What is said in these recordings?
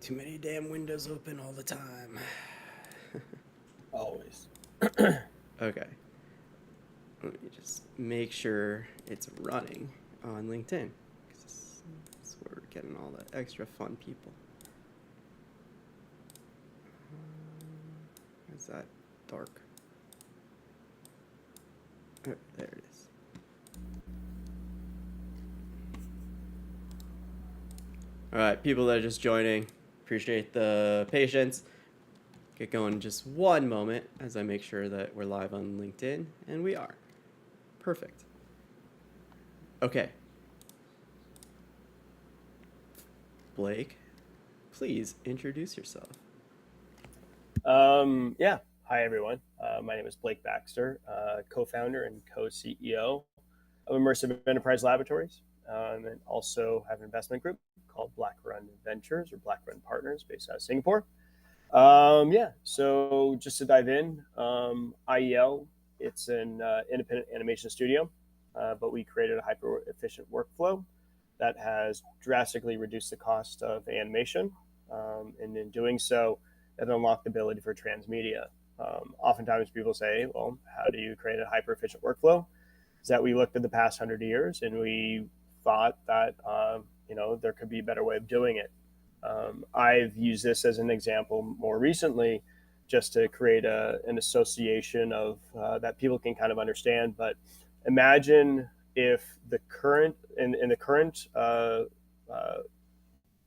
Too many damn windows open all the time. Always. Okay. Let me just make sure it's running on LinkedIn. 'Cause that's where we're getting all the extra fun people. Is that dark? Oh, there it is. All right, people that are just joining, appreciate the patience. Get going in just one moment as I make sure that we're live on LinkedIn, and we are. Perfect. Okay. Blake, please introduce yourself. Yeah. Hi, everyone. My name is Blake Baxter, co-founder and co-CEO of Immersive Enterprise Laboratories, and also have an investment group called Black Run Ventures or Black Run Partners, based out of Singapore. Yeah. So just to dive in, IEL, it's an independent animation studio, but we created a hyper-efficient workflow that has drastically reduced the cost of animation, and in doing so, it unlocked the ability for transmedia. Oftentimes, people say, "Well, how do you create a hyper-efficient workflow?" Is that we looked at the past 100 years and we thought that there could be a better way of doing it. I've used this as an example more recently, just to create an association of that people can kind of understand. But imagine if the current in the current uh,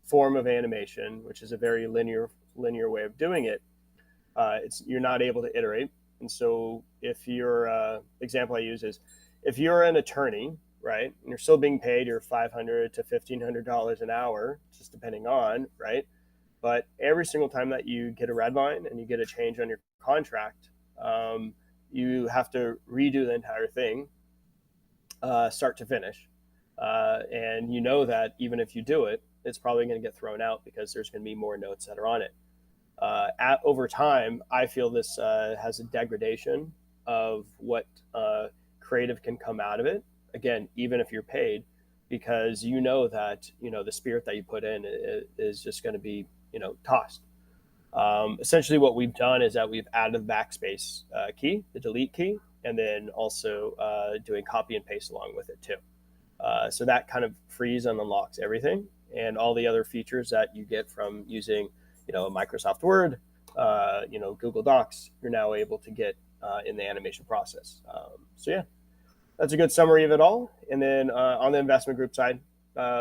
form of animation, which is a very linear way of doing it, you're not able to iterate. And so, if your example I use is, if you're an attorney, right, and you're still being paid your $500 to $1,500 an hour, just depending on, right, but every single time that you get a red line and you get a change on your contract, you have to redo the entire thing, start to finish. And you know that even if you do it, it's probably going to get thrown out because there's going to be more notes that are on it. Over time, I feel this has a degradation of what creative can come out of it. Again, even if you're paid, because you know that the spirit that you put in is just going to be tossed. Essentially, what we've done is that we've added the backspace key, the delete key, and then also doing copy and paste along with it too. So that kind of frees and unlocks everything, and all the other features that you get from using, Microsoft Word, Google Docs. You're now able to get in the animation process. So yeah, that's a good summary of it all. And then on the investment group side,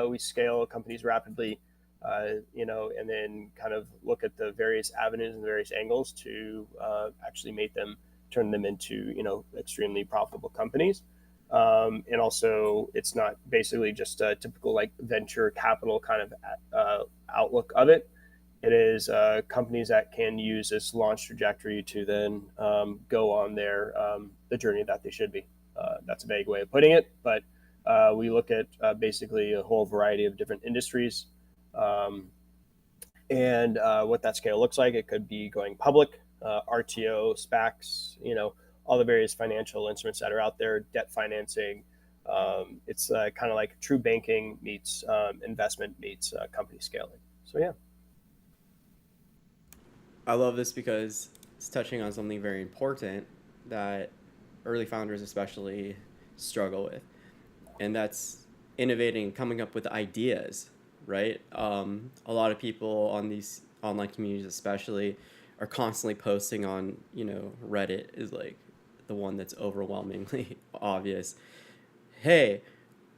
we scale companies rapidly, and then kind of look at the various avenues and various angles to actually turn them into extremely profitable companies. And also, it's not basically just a typical like venture capital kind of outlook of it. It is companies that can use this launch trajectory to then go on the journey that they should be. That's a vague way of putting it, but we look at basically a whole variety of different industries, um, and what that scale looks like. It could be going public, RTO, SPACs, all the various financial instruments that are out there, debt financing. It's kind of like true banking meets investment meets company scaling. So yeah. I love this because it's touching on something very important that early founders especially struggle with, and that's innovating, coming up with ideas, right? A lot of people on these online communities, especially, are constantly posting on, Reddit is like the one that's overwhelmingly obvious. Hey,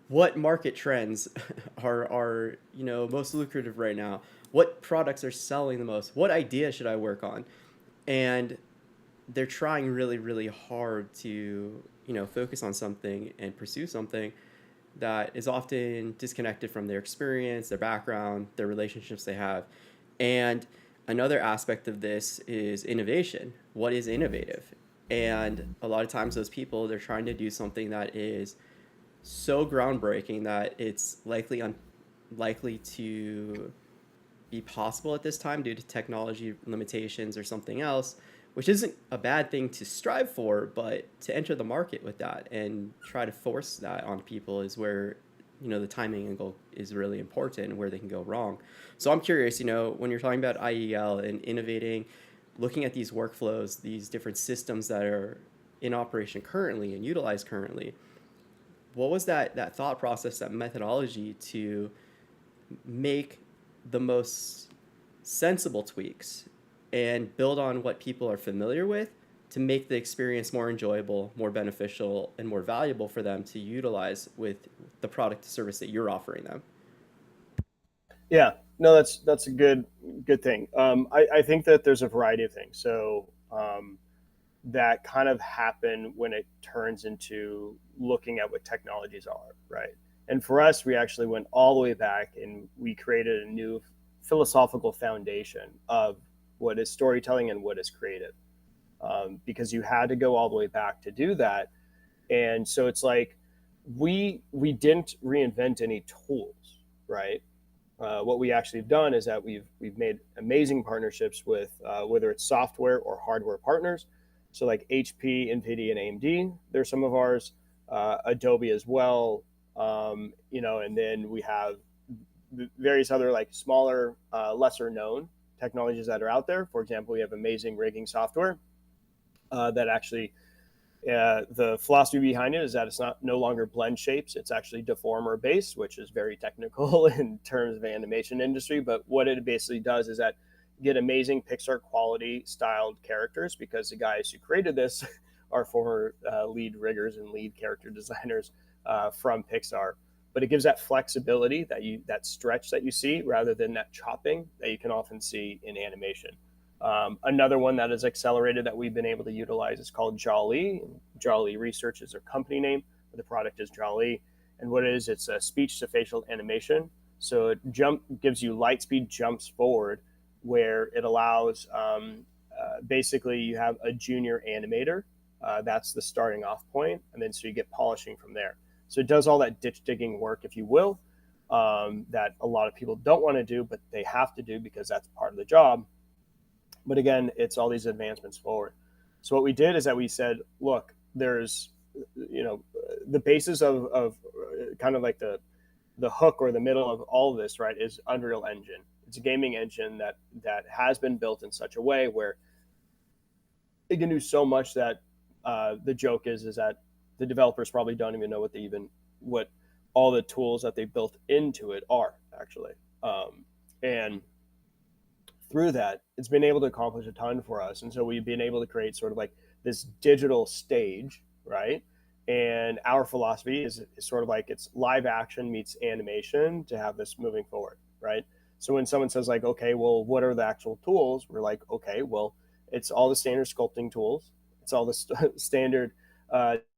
what market trends are most lucrative right now? What products are selling the most? What idea should I work on? And they're trying really really hard to focus on something and pursue something that is often disconnected from their experience, their background, their relationships they have. And another aspect of this is innovation. What is innovative? And a lot of times those people, they're trying to do something that is so groundbreaking that it's unlikely to be possible at this time due to technology limitations or something else, which isn't a bad thing to strive for, but to enter the market with that and try to force that on people is where the timing angle is really important and where they can go wrong. So I'm curious, when you're talking about IEL and innovating, looking at these workflows, these different systems that are in operation currently and utilized currently, what was that thought process, that methodology to make the most sensible tweaks and build on what people are familiar with to make the experience more enjoyable, more beneficial, and more valuable for them to utilize with the product or service that you're offering them? Yeah, no, that's a good thing. I think that there's a variety of things. So that kind of happen when it turns into looking at what technologies are, right? And for us, we actually went all the way back and we created a new philosophical foundation of what is storytelling and what is creative, because you had to go all the way back to do that. And so it's like we didn't reinvent any tools, right? What we actually have done is that we've made amazing partnerships with whether it's software or hardware partners. So like HP, NVIDIA, and AMD, they're some of ours. Adobe as well, and then we have various other like smaller, lesser known technologies that are out there. For example, we have amazing rigging software that actually the philosophy behind it is that it's not no longer blend shapes; it's actually deformer based, which is very technical in terms of animation industry. But what it basically does is that you get amazing Pixar quality styled characters because the guys who created this are former lead riggers and lead character designers from Pixar. But it gives that flexibility that stretch that you see rather than that chopping that you can often see in animation. Another one that is accelerated that we've been able to utilize is called Jolly. Jolly Research is their company name. The product is Jolly, and what it is, it's a speech to facial animation. So it gives you light speed jumps forward, where it allows basically you have a junior animator. That's the starting off point, and then so you get polishing from there. So it does all that ditch digging work, if you will, that a lot of people don't want to do, but they have to do because that's part of the job. But again, it's all these advancements forward. So what we did is that we said, look, there's, the basis of kind of like the hook or the middle of all of this, right, is Unreal Engine. It's a gaming engine that has been built in such a way where it can do so much that the joke is that the developers probably don't even know what all the tools that they built into it are actually. And through that, it's been able to accomplish a ton for us. And so we've been able to create sort of like this digital stage, right? And our philosophy is sort of like it's live action meets animation to have this moving forward, right? So when someone says like, okay, well, what are the actual tools? We're like, okay, well, it's all the standard sculpting tools. It's all the standard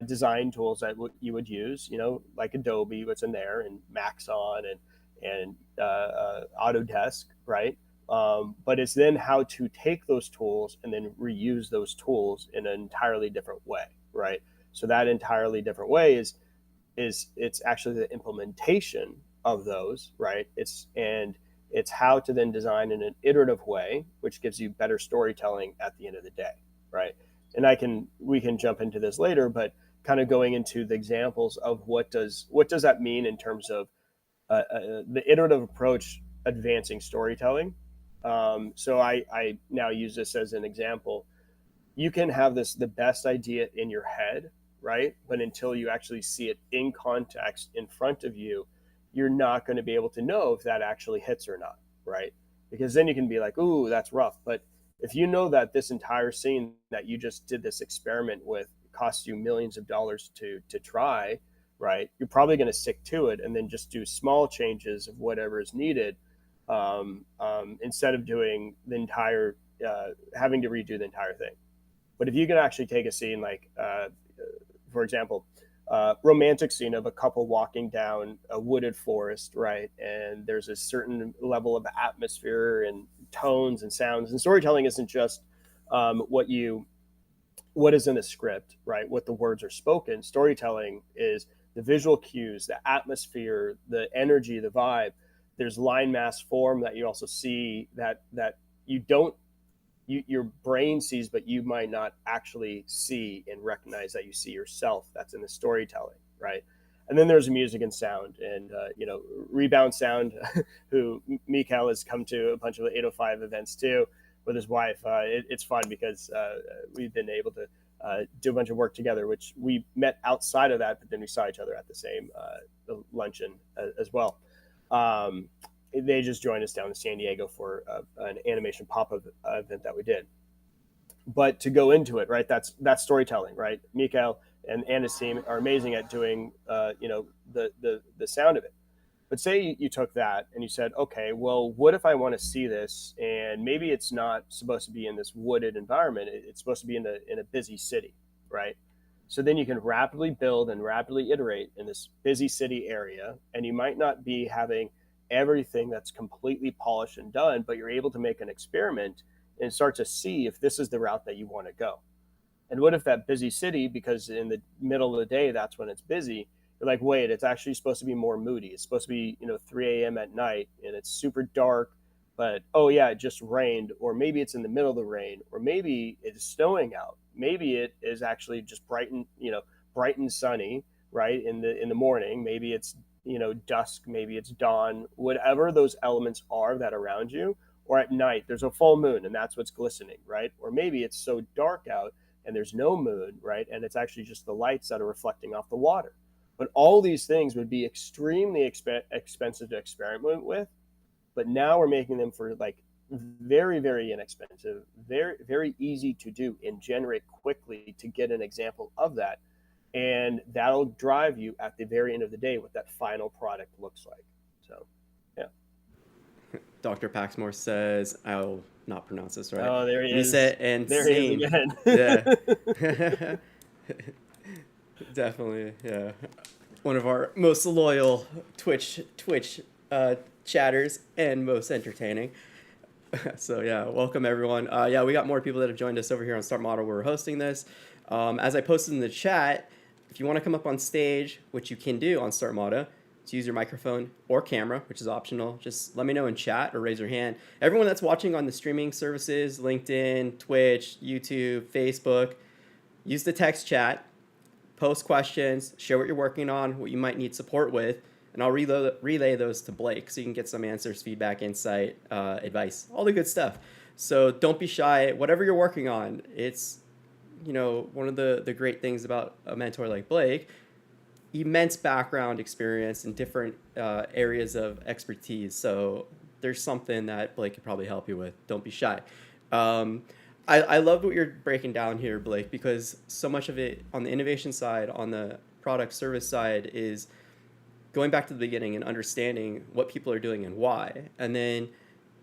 design tools that you would use, like Adobe, what's in there, and Maxon and Autodesk, right? But it's then how to take those tools and then reuse those tools in an entirely different way, right? So that entirely different way is it's actually the implementation of those, right? It's how to then design in an iterative way, which gives you better storytelling at the end of the day, right? And we can jump into this later, but kind of going into the examples of what does that mean in terms of the iterative approach advancing storytelling. So I now use this as an example. You can have the best idea in your head, right? But until you actually see it in context in front of you, you're not going to be able to know if that actually hits or not, right? Because then you can be like, ooh, that's rough. But if you know that this entire scene that you just did this experiment with cost you millions of dollars to try, right? You're probably going to stick to it and then just do small changes of whatever is needed, instead of doing the entire, having to redo the entire thing. But if you can actually take a scene like, for example, romantic scene of a couple walking down a wooded forest, right? And there's a certain level of atmosphere and tones and sounds. And storytelling isn't just what is in the script, right? What the words are spoken. Storytelling is the visual cues, the atmosphere, the energy, the vibe. There's line, mass, form that you also see that you don't your brain sees, but you might not actually see and recognize that you see yourself. That's in the storytelling, right? And then there's music and sound, and Rebound Sound, who Mikael has come to a bunch of the 805 events too with his wife. It's fun because we've been able to do a bunch of work together, which we met outside of that, but then we saw each other at the same luncheon as well. Um, they just joined us down in San Diego for an animation pop-up event that we did. But to go into it, right? That's storytelling, right? Mikael and his team are amazing at doing, the sound of it. But say you took that and you said, okay, well, what if I want to see this, and maybe it's not supposed to be in this wooded environment? It's supposed to be in a busy city, right? So then you can rapidly build and rapidly iterate in this busy city area, and you might not be having everything that's completely polished and done, but you're able to make an experiment and start to see if this is the route that you want to go. And what if that busy city, because in the middle of the day, that's when it's busy, you're like, wait, it's actually supposed to be more moody. It's supposed to be, 3 a.m. at night and it's super dark, but oh yeah, it just rained, or maybe it's in the middle of the rain, or maybe it's snowing out. Maybe it is actually just bright and sunny, right? In the morning. Maybe it's, dusk, maybe it's dawn, whatever those elements are that are around you. Or at night, there's a full moon and that's what's glistening, right? Or maybe it's so dark out and there's no moon, right? And it's actually just the lights that are reflecting off the water. But all these things would be extremely expensive to experiment with. But now we're making them for like very, very inexpensive, very, very easy to do and generate quickly to get an example of that. And that'll drive you at the very end of the day what that final product looks like. So, yeah. Dr. Paxmore says, I'll not pronounce this right. Oh, there he is. Reset and There he is scene. again. Yeah. Definitely, yeah. One of our most loyal Twitch chatters and most entertaining. So yeah, welcome everyone. Yeah, we got more people that have joined us over here on Start Model where we're hosting this. As I posted in the chat, if you want to come up on stage, which you can do on Start Model, to use your microphone or camera, which is optional, just let me know in chat or raise your hand. Everyone that's watching on the streaming services, LinkedIn, Twitch, YouTube, Facebook, use the text chat, post questions, share what you're working on, what you might need support with, and I'll relay those to Blake so you can get some answers, feedback, insight, advice, all the good stuff. So don't be shy. Whatever you're working on, it's, one of the great things about a mentor like Blake, immense background experience in different areas of expertise. So there's something that Blake could probably help you with. Don't be shy. I loved what you're breaking down here, Blake, because so much of it on the innovation side, on the product service side, is going back to the beginning and understanding what people are doing and why. And then,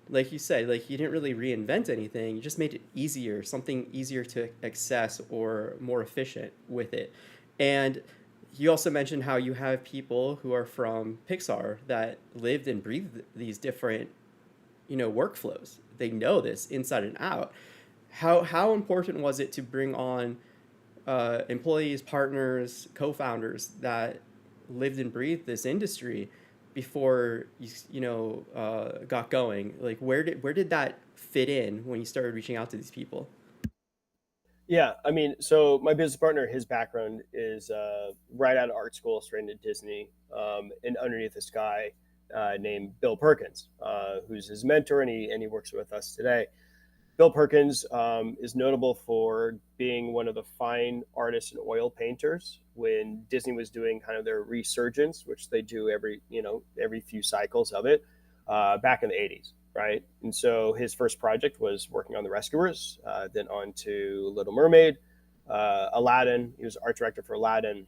like you said, like you didn't really reinvent anything. You just made it easier, something easier to access or more efficient with it. And you also mentioned how you have people who are from Pixar that lived and breathed these different, workflows. They know this inside and out. How important was it to bring on employees, partners, co-founders that lived and breathed this industry before you got going? Like where did that fit in when you started reaching out to these people? Yeah, I mean, so my business partner, his background is right out of art school, straight into Disney, and underneath this guy named Bill Perkins, who's his mentor, and he works with us today. Bill Perkins is notable for being one of the fine artists and oil painters when Disney was doing kind of their resurgence, which they do every few cycles of it, back in the 80s, right? And so his first project was working on The Rescuers, then on to Little Mermaid, Aladdin. He was art director for Aladdin,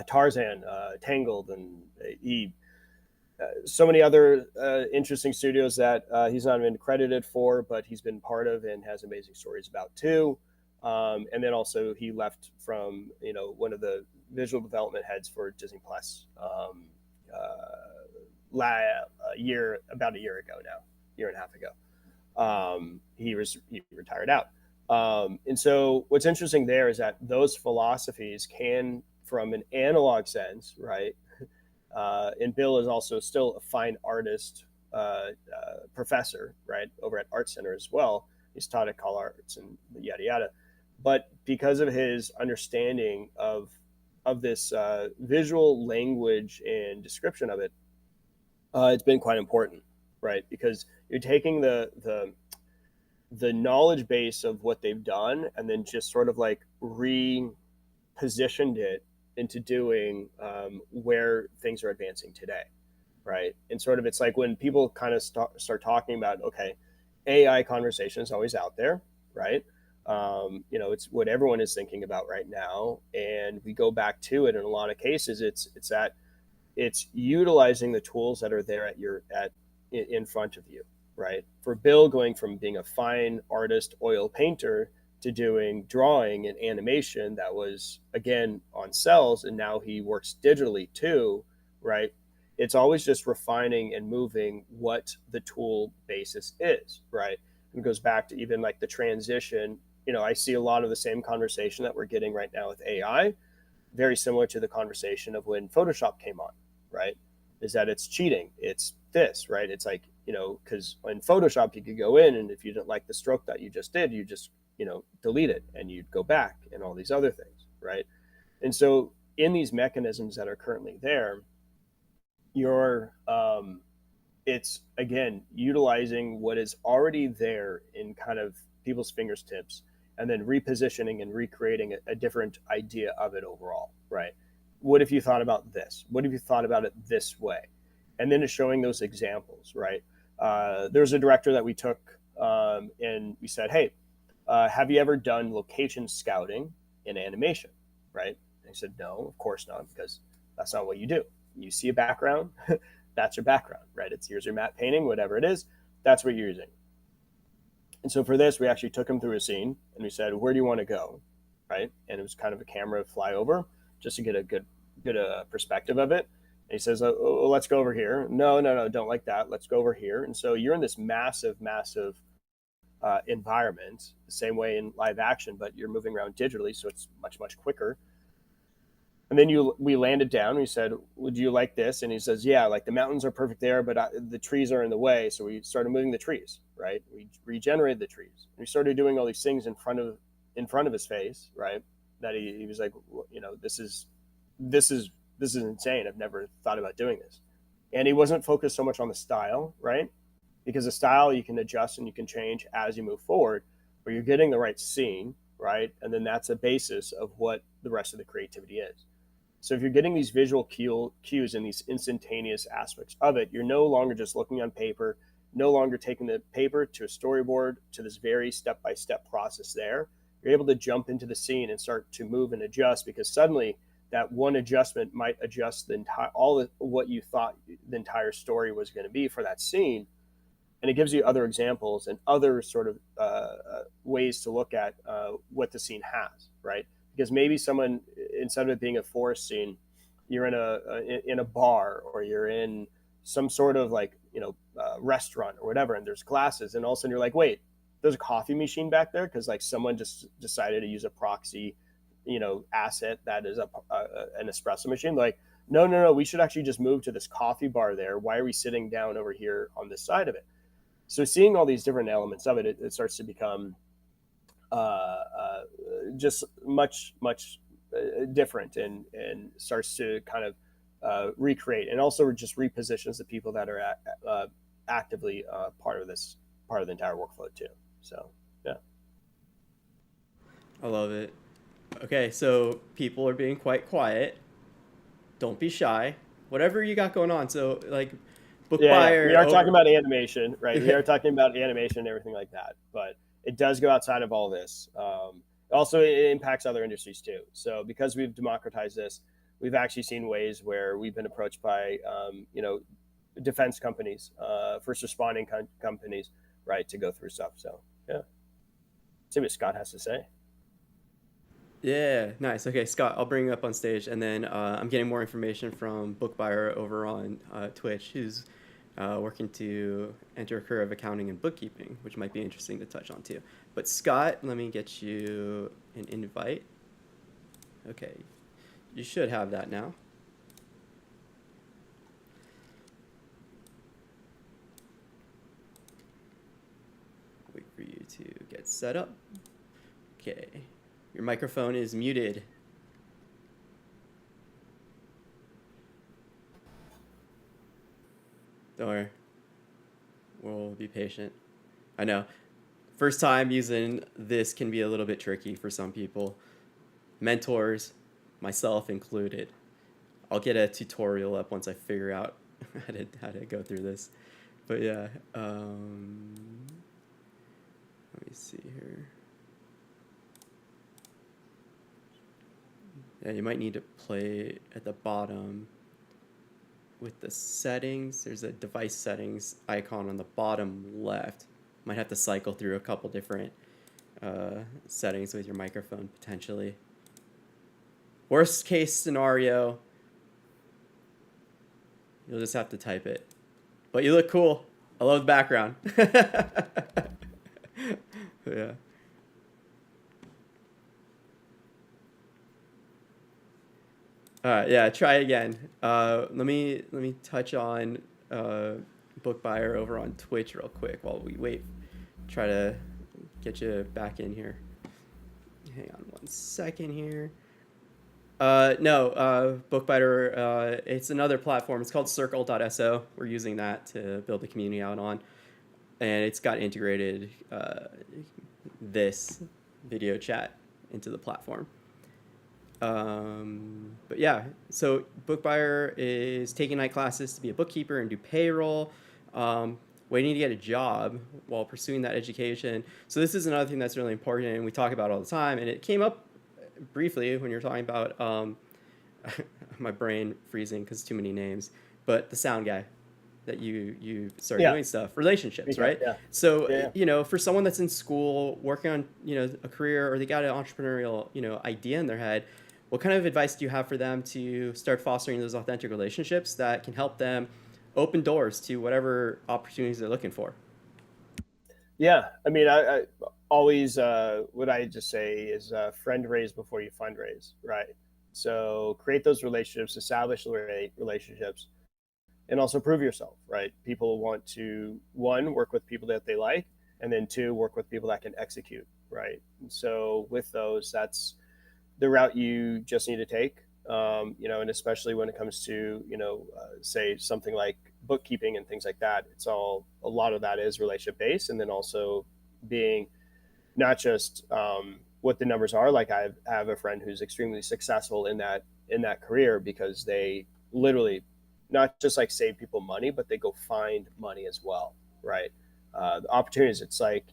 Tarzan, Tangled, and he so many other interesting studios that he's not been credited for, but he's been part of and has amazing stories about too. And then also he left from one of the visual development heads for Disney Plus about a year ago now, year and a half ago. He retired out. And so what's interesting there is that those philosophies can, from an analog sense, right? And Bill is also still a fine artist professor, right, over at Art Center as well. He's taught at Call Arts and yada yada. But because of his understanding of this visual language and description of it, it's been quite important, right? Because you're taking the knowledge base of what they've done and then just sort of like repositioned it into doing where things are advancing today, right? And sort of it's like when people kind of start talking about, okay, AI conversation is always out there, right? It's what everyone is thinking about right now, and we go back to it in a lot of cases. It's that it's utilizing the tools that are there at in front of you, right? For Bill, going from being a fine artist oil painter to doing drawing and animation that was again on cells, and now he works digitally too, right? It's always just refining and moving what the tool basis is, right? And it goes back to even like the transition. I see a lot of the same conversation that we're getting right now with AI, very similar to the conversation of when Photoshop came on, right? Is that it's cheating, it's this, right? It's like, because in Photoshop you could go in, and if you didn't like the stroke that you just did, you just delete it and you'd go back and all these other things, right? And so in these mechanisms that are currently there, you're it's again utilizing what is already there in kind of people's fingertips, and then repositioning and recreating a different idea of it overall, right? What if you thought about this? What if you thought about it this way? And then it's showing those examples, right? There's a director that we took, and we said, hey, have you ever done location scouting in animation, right? And he said, no, of course not, because that's not what you do. You see a background, that's your background, right? It's here's your matte painting, whatever it is, that's what you're using. And so for this, we actually took him through a scene and we said, where do you want to go, right? And it was kind of a camera flyover just to get a good perspective of it. And he says, oh, let's go over here. No, don't like that. Let's go over here. And so you're in this massive environment, the same way in live action, but you're moving around digitally, so it's much quicker. And then we landed down. We said, would you like this? And he says, yeah, like the mountains are perfect there, but the trees are in the way. So we started moving the trees, right? We regenerated the trees. We started doing all these things in front of his face, right? That he was like, this is insane. I've never thought about doing this. And he wasn't focused so much on the style, right? Because the style you can adjust and you can change as you move forward, but you're getting the right scene, right? And then that's a basis of what the rest of the creativity is. So if you're getting these visual cues and these instantaneous aspects of it, you're no longer just looking on paper, no longer taking the paper to a storyboard to this very step-by-step process there. You're able to jump into the scene and start to move and adjust, because suddenly that one adjustment might adjust what you thought the entire story was going to be for that scene. And it gives you other examples and other sort of ways to look at what the scene has, right? Because maybe someone, instead of it being a forest scene, you're in a bar, or you're in some sort of like restaurant or whatever, and there's glasses, and all of a sudden you're like, wait, there's a coffee machine back there, because like someone just decided to use a proxy asset that is an espresso machine. Like, no, we should actually just move to this coffee bar there. Why are we sitting down over here on this side of it? So seeing all these different elements of it, it starts to become just much different, and starts to kind of recreate, and also just repositions the people that are actively part of the entire workflow too. So yeah. I love it. Okay, so people are being quite quiet. Don't be shy. Whatever you got going on. So like book Yeah. We buyer are talking over. about animation, right? We are talking about animation and everything like that, but it does go outside of all this. Also, it impacts other industries too. So because we've democratized this, we've actually seen ways where we've been approached by, defense companies, first responding companies, right, to go through stuff. So yeah, see what Scott has to say. Yeah, nice. Okay, Scott, I'll bring you up on stage, and then I'm getting more information from book buyer over on Twitch, who's working to enter a career of accounting and bookkeeping, which might be interesting to touch on too. But Scott, let me get you an invite. Okay, you should have that now. Wait for you to get set up. Okay, your microphone is muted. Don't worry. We'll be patient. I know. First time using this can be a little bit tricky for some people. Mentors, myself included. I'll get a tutorial up once I figure out how to go through this. But yeah, let me see here. Yeah, you might need to play at the bottom with the settings. There's a device settings icon on the bottom left. Might have to cycle through a couple different settings with your microphone potentially. Worst case scenario, you'll just have to type it. But you look cool. I love the background. Yeah. Yeah, try again. Let me touch on Book Buyer over on Twitch real quick while we wait. Try to get you back in here. Hang on 1 second here. No, Bookbiter, it's another platform. It's called circle.so. We're using that to build the community out on. And it's got integrated this video chat into the platform. But yeah, so Bookbuyer is taking night classes to be a bookkeeper and do payroll, waiting to get a job while pursuing that education. So this is another thing that's really important and we talk about all the time. And it came up briefly when you're talking about my brain freezing because too many names, but the sound guy that you started doing stuff, relationships, right? Yeah. So you know, for someone that's in school working on a career or they got an entrepreneurial idea in their head, what kind of advice do you have for them to start fostering those authentic relationships that can help them open doors to whatever opportunities they're looking for? Yeah, I mean, I always what I just say is friend raise before you fundraise, right? So create those relationships, establish relationships, and also prove yourself, right? People want to, one, work with people that they like, and then two, work with people that can execute, right? And so with those, that's the route you just need to take. And especially when it comes to, say something like bookkeeping and things like that, a lot of that is relationship based. And then also being not just what the numbers are. Like I have a friend who's extremely successful in that career because they literally not just like save people money, but they go find money as well, right? The opportunities. It's like,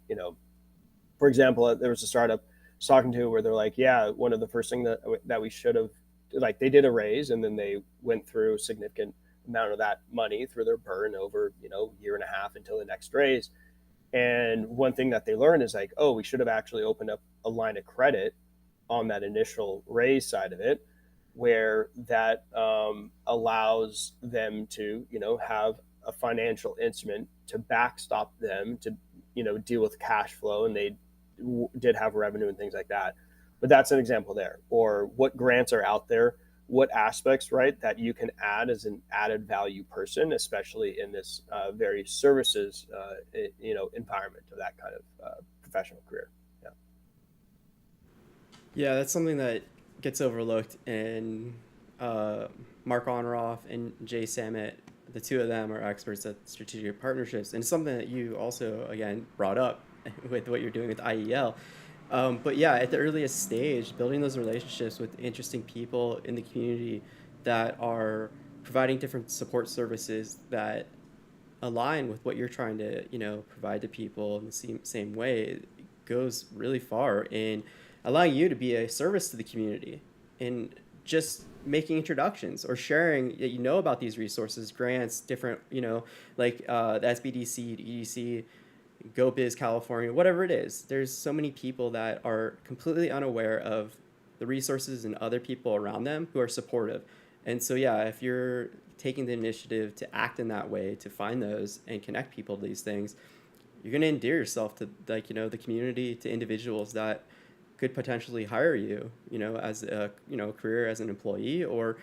for example, there was a startup I was talking to where they're like, yeah, one of the first things that we should have, like they did a raise and then they went through a significant amount of that money through their burn over, year and a half until the next raise. And one thing that they learned is like, oh, we should have actually opened up a line of credit on that initial raise side of it, where that allows them to, have a financial instrument to backstop them to, deal with cash flow, and they did have revenue and things like that. But that's an example there. Or what grants are out there, what aspects, right, that you can add as an added value person, especially in this very services, environment of that kind of professional career. Yeah. Yeah, that's something that gets overlooked. And Mark Onroff and Jay Sammet, the two of them are experts at strategic partnerships, and it's something that you also again brought up with what you're doing with IEL. But yeah, at the earliest stage, building those relationships with interesting people in the community that are providing different support services that align with what you're trying to, provide to people in the same way goes really far in allowing you to be a service to the community and just making introductions or sharing that about these resources, grants, different, like the SBDC, EDC, Go Biz California, whatever it is. There's so many people that are completely unaware of the resources and other people around them who are supportive. And so, yeah, if you're taking the initiative to act in that way, to find those and connect people to these things, you're going to endear yourself to, like, the community, to individuals that could potentially hire you, as a, career as an employee, or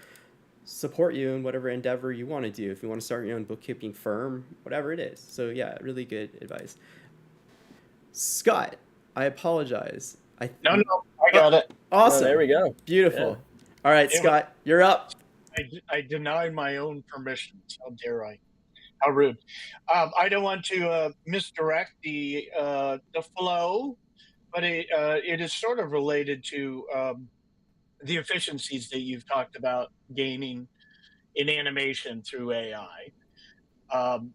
support you in whatever endeavor you want to do. If you want to start your own bookkeeping firm, whatever it is. So yeah, really good advice. Scott, I apologize. No, I got it. Awesome. Oh, there we go. Beautiful. Yeah. All right, Scott, you're up. I deny my own permissions. How dare I? How rude. I don't want to misdirect the flow, but it is sort of related to the efficiencies that you've talked about gaining in animation through AI. Um,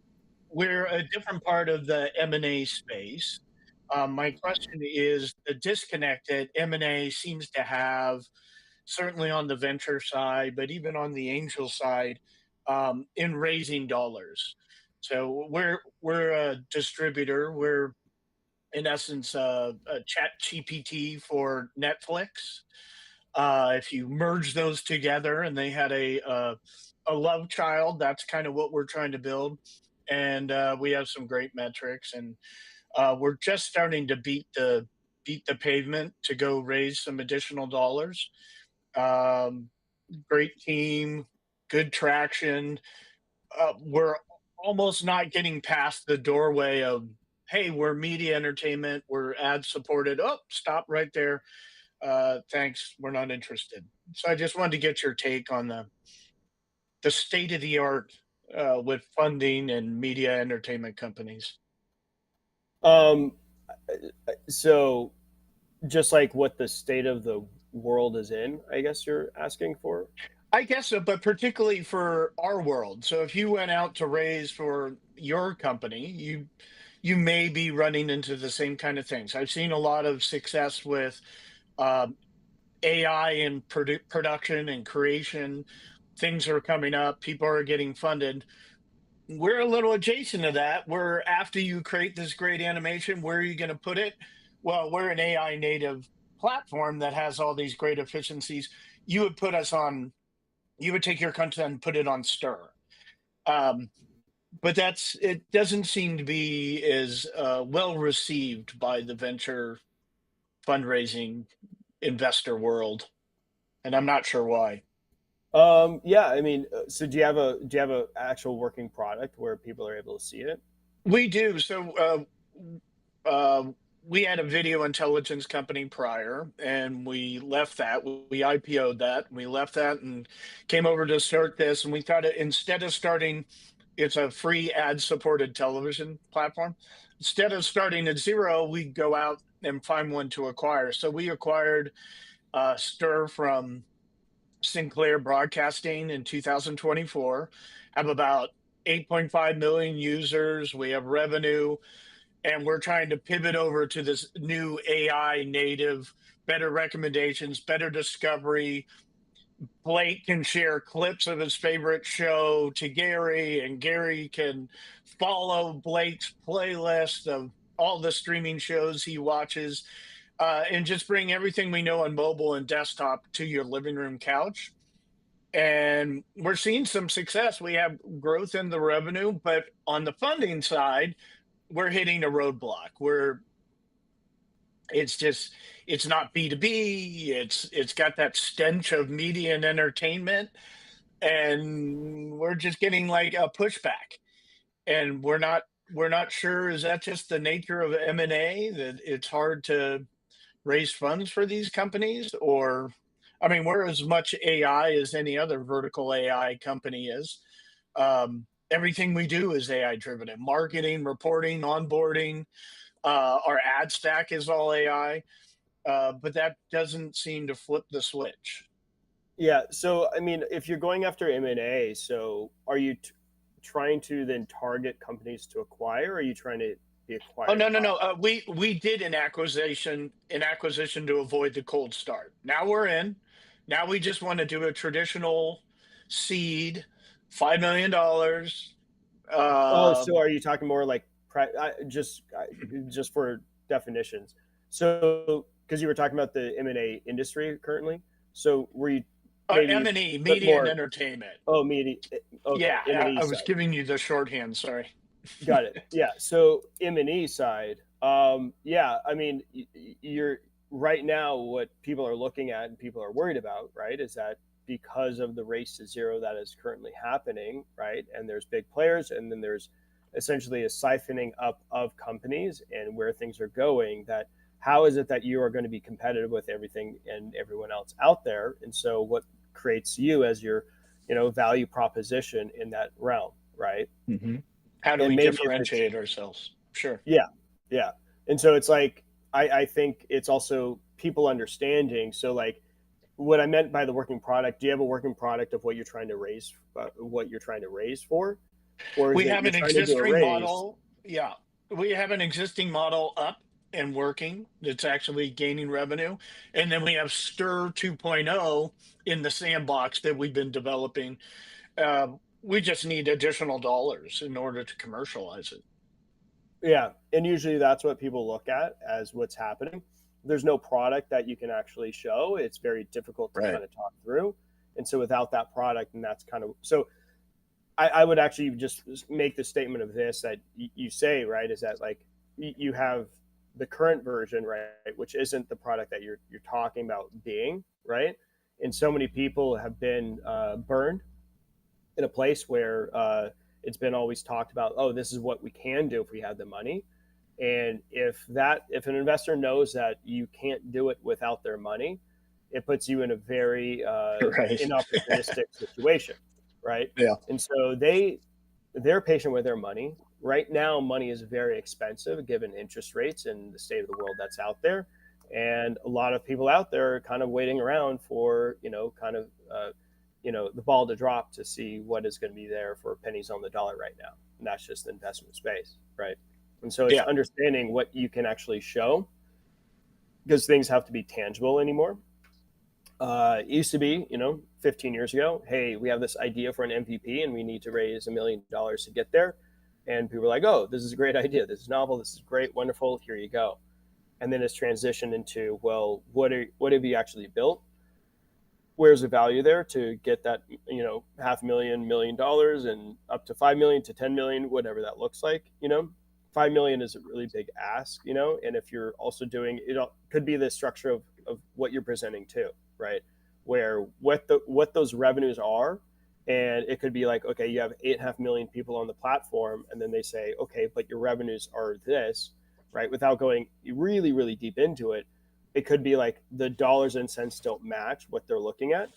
we're a different part of the M&A space. My question is the disconnect that M&A seems to have, certainly on the venture side, but even on the angel side, in raising dollars. So we're a distributor. We're in essence a Chat GPT for Netflix. If you merge those together, and they had a love child, that's kind of what we're trying to build. And we have some great metrics, and we're just starting to beat the pavement to go raise some additional dollars. Um, Great team, good traction. We're almost not getting past the doorway of, hey, we're media entertainment, we're ad supported. Oh, stop right there. Thanks, we're not interested. So I just wanted to get your take on the state of the art with funding and media entertainment companies. Um, so just like what the state of the world is in, I guess you're asking for. I guess so, but particularly for our world. So if you went out to raise for your company, you may be running into the same kind of things. I've seen a lot of success with um, AI in production and creation. Things are coming up. People are getting funded. We're a little adjacent to that. Where after you create this great animation, where are you going to put it? Well, we're an AI native platform that has all these great efficiencies. You would put us on. You would take your content and put it on Stir. Um, but it doesn't seem to be as well received by the venture fundraising investor world, and I'm not sure why. Yeah, I mean, so do you have a actual working product where people are able to see it? We do. So we had a video intelligence company prior, and we left that. We IPO'd that. We left that and came over to start this. And we thought instead of starting, it's a free ad supported television platform. Instead of starting at zero, we go out and find one to acquire. So we acquired Stir from Sinclair Broadcasting in 2024, have about 8.5 million users. We have revenue, and we're trying to pivot over to this new AI native, better recommendations, better discovery. Blake can share clips of his favorite show to Gary, and Gary can follow Blake's playlist of all the streaming shows he watches, and just bring everything we know on mobile and desktop to your living room couch. And we're seeing some success. We have growth in the revenue, but on the funding side, we're hitting a roadblock where it's not B2B. It's got that stench of media and entertainment, and we're just getting like a pushback. And we're not sure, is that just the nature of M&A, that it's hard to raise funds for these companies? Or I mean, we're as much AI as any other vertical AI company is. Everything we do is AI driven, in marketing, reporting, onboarding. Our ad stack is all AI, but that doesn't seem to flip the switch. Yeah, so I mean, if you're going after M&A, so are you trying to then target companies to acquire, or are you trying to be Oh, acquired no, no, by? no. We did an acquisition to avoid the cold start. Now we're in. Now we just want to do a traditional seed, $5 million. Oh, Uh, so are you talking more like just for definitions? So because you were talking about the M&A industry currently, so were you maybe M&E, a bit media and more? entertainment. Oh, media. Okay, Yeah, M&E I was side. giving you the shorthand. Sorry. Got it. Yeah. So M&E side, yeah. I mean, you're right now. What people are looking at and people are worried about, right, is that because of the race to zero that is currently happening, right, and there's big players, and then there's essentially a siphoning up of companies and where things are going. That how is it that you are going to be competitive with everything and everyone else out there? And so, what creates you as your, value proposition in that realm, right? How do And we maybe if it's, differentiate ourselves? Sure. yeah, yeah. And so it's like, I think it's also people understanding. So like what I meant by the working product, do you have a working product of what you're trying to raise for? Or is We it have you're an trying to do a existing raise? model. Yeah. We have an existing model up and working that's actually gaining revenue. And then we have Stir 2.0 in the sandbox that we've been developing. We just need additional dollars in order to commercialize it. Yeah. And usually that's what people look at as what's happening. There's no product that you can actually show. It's very difficult to Right. kind of talk through. And so without that product, and that's kind of so I would actually just make the statement of this that you say, right, is that like you have the current version, right, which isn't the product that you're talking about being, right? And so many people have been burned in a place where it's been always talked about, oh, this is what we can do if we had the money. And if an investor knows that you can't do it without their money, it puts you in a very Right. inopportunistic situation, right? Yeah. And so they're patient with their money. Right now, money is very expensive given interest rates and the state of the world that's out there. And a lot of people out there are kind of waiting around for, the ball to drop to see what is going to be there for pennies on the dollar right now. And that's just the investment space, right? And so it's Yeah. understanding what you can actually show because things have to be tangible anymore. It used to be, 15 years ago, hey, we have this idea for an MVP and we need to raise $1 million to get there. And people were like, oh, this is a great idea. This is novel. This is great. Wonderful. Here you go. And then it's transitioned into, well, what have you actually built? Where's the value there to get that, half $1 million and up to 5 million to 10 million, whatever that looks like, 5 million is a really big ask, and if you're also doing it, could be the structure of what you're presenting too, right? Where what those revenues are, and it could be like, okay, you have 8.5 million people on the platform, and then they say, okay, but your revenues are this, right? Without going really, really deep into it, it could be like the dollars and cents don't match what they're looking at,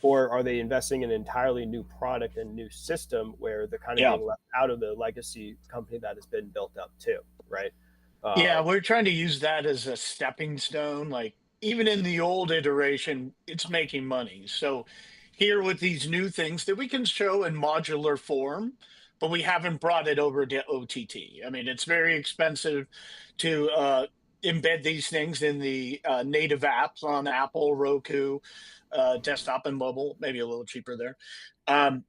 or are they investing in an entirely new product and new system where they're kind of Yeah. being left out of the legacy company that has been built up too, right? Yeah. Um, We're trying to use that as a stepping stone. Like, even in the old iteration, it's making money. So, here with these new things that we can show in modular form, but we haven't brought it over to OTT. I mean, it's very expensive to embed these things in the native apps on Apple, Roku, desktop, and mobile, maybe a little cheaper there. Um,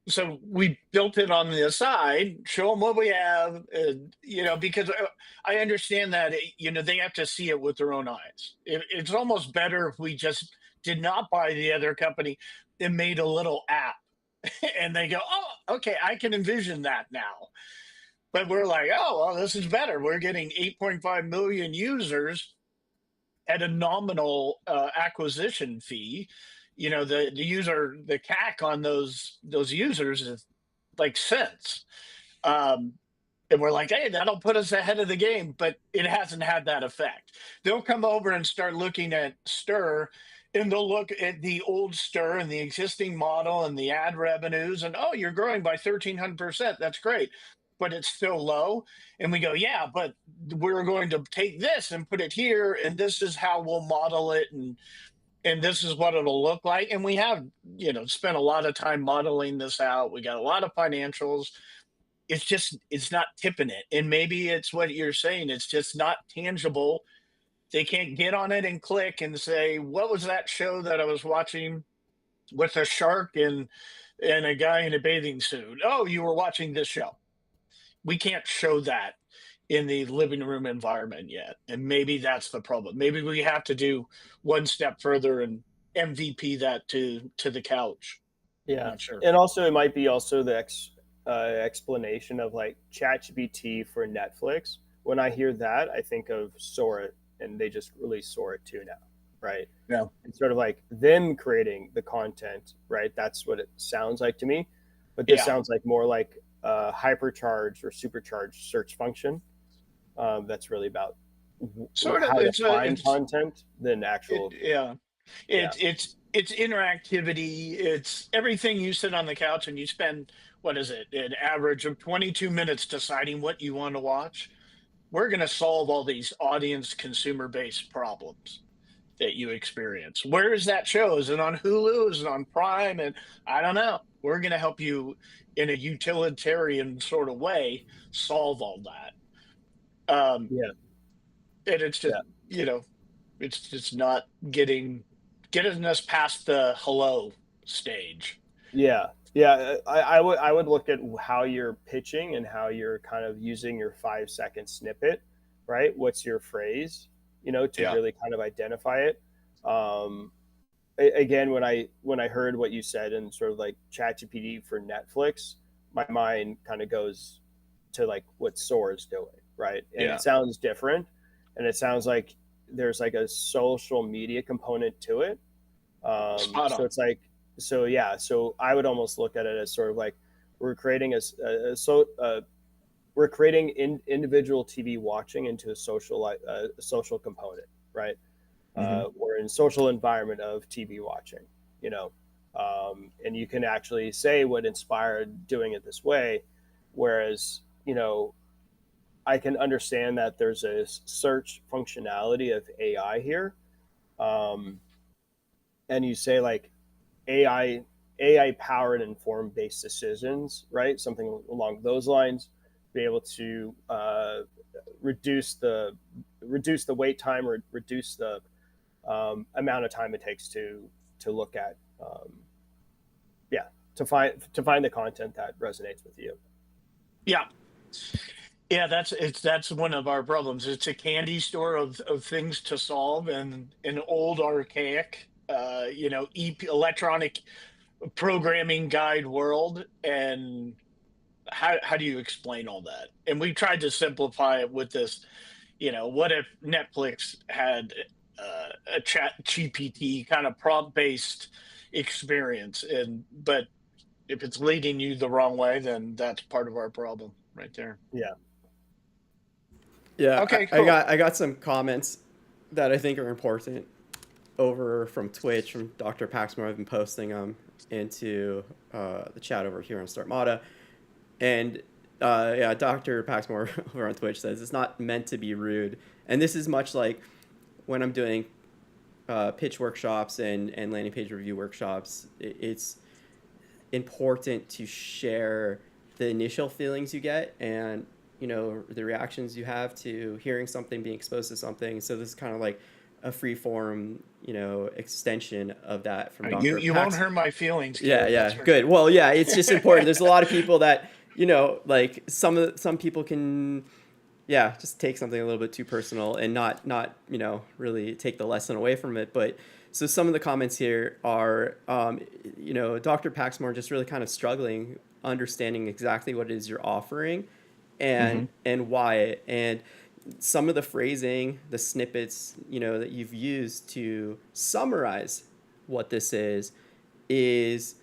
so we built it on the side, show them what we have, because I understand that they have to see it with their own eyes. It's almost better if we just did not buy the other company and made a little app, and they go, oh, okay, I can envision that now. But we're like, oh, well, this is better. We're getting 8.5 million users at a nominal acquisition fee. The CAC on those users is like cents. Um, and we're like, hey, that'll put us ahead of the game, but it hasn't had that effect. They'll come over and start looking at Stir, and they'll look at the old Stir and the existing model and the ad revenues, and oh, you're growing by 1,300%. That's great, but it's still low. And we go, yeah, but we're going to take this and put it here, and this is how we'll model it, and this is what it'll look like. And we have, spent a lot of time modeling this out. We got a lot of financials. It's not tipping it, and maybe it's what you're saying, it's just not tangible. They can't get on it and click and say, what was that show that I was watching with a shark and a guy in a bathing suit? Oh, you were watching this show. We can't show that in the living room environment yet, and maybe that's the problem. Maybe we have to do one step further and MVP that to the couch. yeah, Not sure. and also it might be also the explanation of like ChatGPT for Netflix. When I hear that, I think of Sora, and they just released Sora 2 now, right? Yeah. It's sort of like them creating the content, right? That's what it sounds like to me. But this Yeah. sounds like more like a hypercharged or supercharged search function that's really about Sort of. how to It's a find it's content than it, actual. yeah. Yeah. It's it's interactivity. It's everything. You sit on the couch and you spend, what is it, an average of 22 minutes deciding what you want to watch. We're going to solve all these audience consumer based problems that you experience. Where is that show? Is it on Hulu? Is it on Prime? And I don't know. We're going to help you in a utilitarian sort of way solve all that. Yeah, And it's just, yeah. you know, it's just not getting us past the hello stage. Yeah, yeah. I would look at how you're pitching and how you're kind of using your 5 second snippet, right? What's your phrase, to Yeah. really kind of identify it. Um, Again, when I heard what you said and sort of like ChatGPT for Netflix, my mind kind of goes to like what Soar is doing, right? And Yeah. it sounds different, and it sounds like there's like a social media component to it. Spot So on. it's like, so yeah, so I would almost look at it as sort of like we're creating a so we're creating individual TV watching into a social component, right? Hmm. We're in social environment of TV watching, you know, and you can actually say what inspired doing it this way, whereas I can understand that there's a search functionality of AI here, um, and you say like AI powered informed based decisions, right? Something along those lines, be able to reduce the wait time or reduce the amount of time it takes to look at, yeah, to find the content that resonates with you. Yeah. Yeah, that's one of our problems. It's a candy store of things to solve and an old archaic electronic programming guide world. And how do you explain all that? And we tried to simplify it with this, what if Netflix had a chat GPT kind of prompt based experience, and but if it's leading you the wrong way, then that's part of our problem right there. Yeah. Yeah, Okay, I cool. got some comments that I think are important over from Twitch from Dr. Paxmore. I've been posting them into the chat over here on Startmata. And yeah, Dr. Paxmore over on Twitch says it's not meant to be rude. And this is much like when I'm doing pitch workshops and landing page review workshops. It's important to share the initial feelings you get and the reactions you have to hearing something, being exposed to something. So this is kind of like a free form extension of that from You Dr. you won't Pax. hurt my feelings, Yeah, kid. That's yeah, for good. sure. Well, yeah, it's just important. There's a lot of people that like some people can, yeah, just take something a little bit too personal and not really take the lesson away from it. But so some of the comments here are, Dr. Paxmore just really kind of struggling understanding exactly what it is you're offering, and Hmm. why, and some of the phrasing, the snippets, that you've used to summarize what this is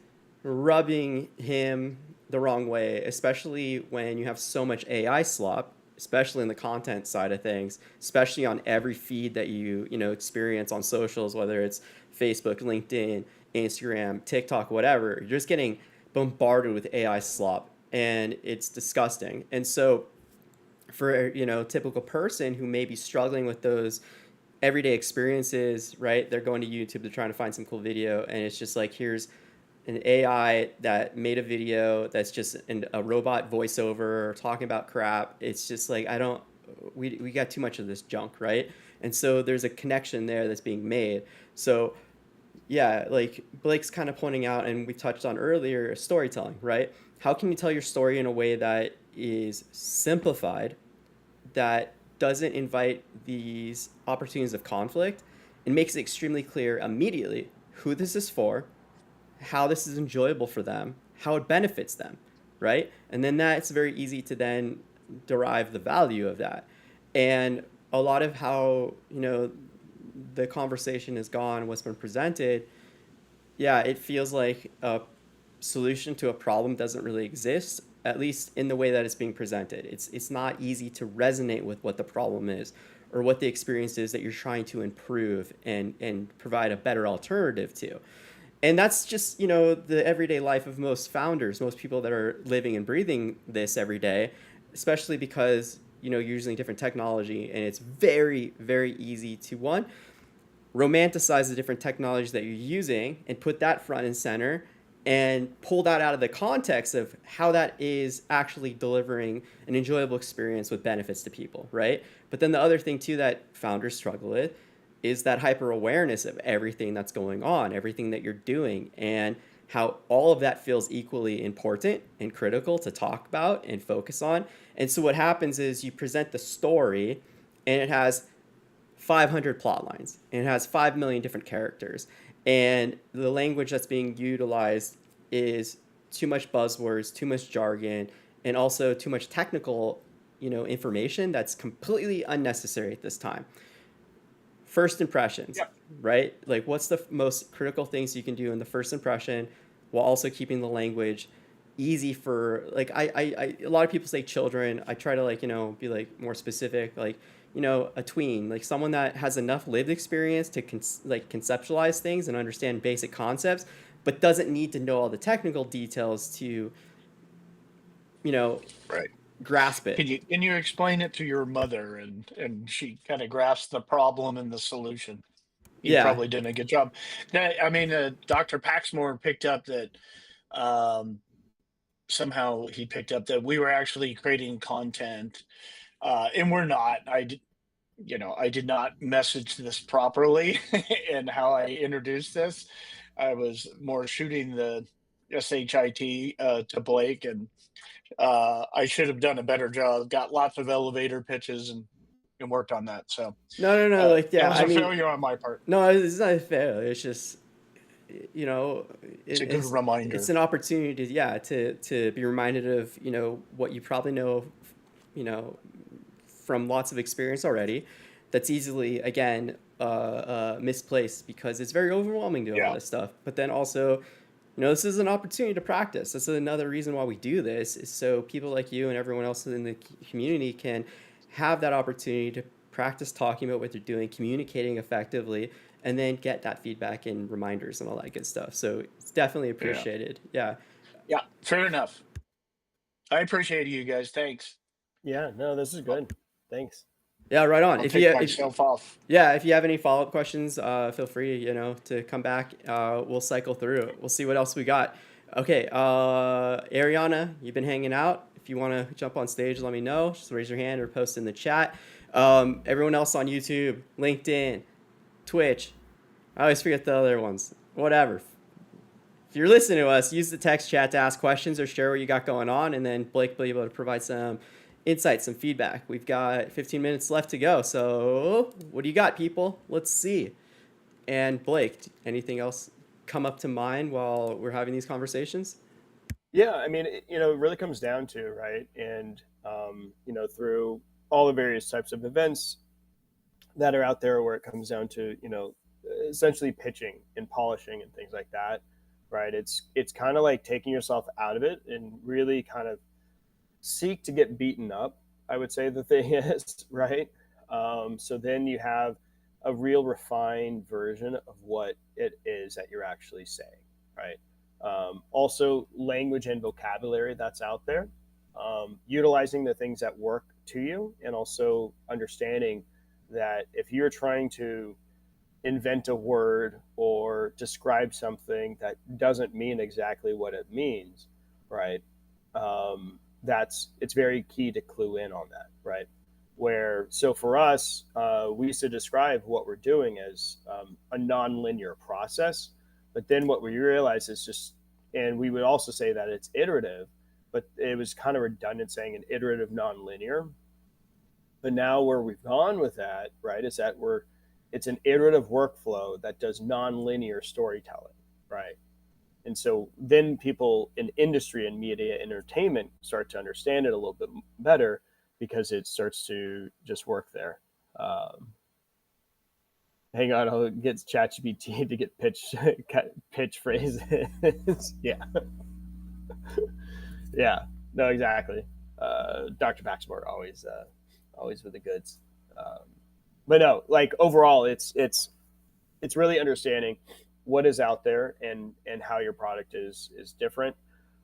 rubbing him the wrong way, especially when you have so much AI slop, especially in the content side of things, especially on every feed that you experience on socials, whether it's Facebook, LinkedIn, Instagram, TikTok, whatever. You're just getting bombarded with AI slop, and it's disgusting. And so for a typical person who may be struggling with those everyday experiences, right? They're going to YouTube, they're trying to find some cool video, and it's just like, here's an AI that made a video that's just a robot voiceover talking about crap. It's just like, we got too much of this junk, right? And so there's a connection there that's being made. So yeah, like Blake's kind of pointing out, and we touched on earlier, storytelling, right? How can you tell your story in a way that is simplified, that doesn't invite these opportunities of conflict, and makes it extremely clear immediately who this is for, how this is enjoyable for them, how it benefits them, right? And then that's very easy to then derive the value of that. And a lot of how, the conversation has gone, what's been presented, yeah, it feels like a solution to a problem doesn't really exist, at least in the way that it's being presented. It's not easy to resonate with what the problem is, or what the experience is that you're trying to improve and provide a better alternative to. And that's just, the everyday life of most founders, most people that are living and breathing this every day, especially because, you're using different technology, and it's very, very easy to, one, romanticize the different technologies that you're using and put that front and center, and pull that out of the context of how that is actually delivering an enjoyable experience with benefits to people, right? But then the other thing too that founders struggle with is that hyper awareness of everything that's going on, everything that you're doing, and how all of that feels equally important and critical to talk about and focus on. And so what happens is you present the story, and it has 500 plot lines, and it has 5 million different characters, and the language that's being utilized is too much buzzwords, too much jargon, and also too much technical, information that's completely unnecessary at this time. First impressions, Yep. right? Like, what's the most critical things you can do in the first impression while also keeping the language easy for, like, a lot of people say children. I try to, like, be like more specific, like, a tween, like someone that has enough lived experience to conceptualize things and understand basic concepts, but doesn't need to know all the technical details to, you know, Right. grasp it. Can you explain it to your mother, and she kind of grasps the problem and the solution? You Yeah. probably did a good job. Dr. Paxmore picked up that, um, somehow he picked up that we were actually creating content, and we're not. I did not message this properly and how I introduced this. I was more shooting the shit to Blake, and I should have done a better job. Got lots of elevator pitches and worked on that. So No, like, it yeah, was I a mean, failure on my part. no, it's not a failure. It's just, It's a good it's reminder. an opportunity to, yeah, to be reminded of, what you probably know, you know, from lots of experience already, that's easily, again, misplaced because it's very overwhelming doing all Yeah, this stuff. But then also, this is an opportunity to practice. That's another reason why we do this, is so people like you and everyone else in the community can have that opportunity to practice talking about what they're doing, communicating effectively, and then get that feedback and reminders and all that good stuff. So it's definitely yeah, appreciated. Yeah. yeah. Fair enough. I appreciate you guys. Thanks. Yeah, no, this is I'll, good. Thanks. Yeah, right on. I'll take myself off. Yeah, if you have any follow up questions, feel free, to come back. We'll cycle through it. We'll see what else we got. Okay, Ariana, you've been hanging out. If you want to jump on stage, let me know. Just raise your hand or post in the chat. Everyone else on YouTube, LinkedIn, Twitch. I always forget the other ones. Whatever. If you're listening to us, use the text chat to ask questions or share what you got going on, and then Blake will be able to provide some insights, some feedback. We've got 15 minutes left to go. So, what do you got, people? Let's see. And Blake, anything else come up to mind while we're having these conversations? Yeah, I mean, it really comes down to, right, and through all the various types of events that are out there, where it comes down to, essentially pitching and polishing and things like that, right? It's kind of like taking yourself out of it and really kind of seek to get beaten up, I would say the thing is, right? So then you have a real refined version of what it is that you're actually saying, right? Also, language and vocabulary that's out there, utilizing the things that work to you, and also understanding that if you're trying to invent a word or describe something that doesn't mean exactly what it means, right? It's very key to clue in on that, right? Where so for us, we used to describe what we're doing as a non-linear process, but then what we realized is just, and we would also say that it's iterative, but it was kind of redundant saying an iterative non-linear. But now where we've gone with that, right, is that it's an iterative workflow that does non-linear storytelling, right? And so then people in industry and media entertainment start to understand it a little bit better, because it starts to just work there. Hang on, I'll get ChatGPT to get pitch phrases. Yeah, yeah, no, exactly. Dr. Baxter always with the goods. but no, like overall, it's really understanding what is out there and how your product is different.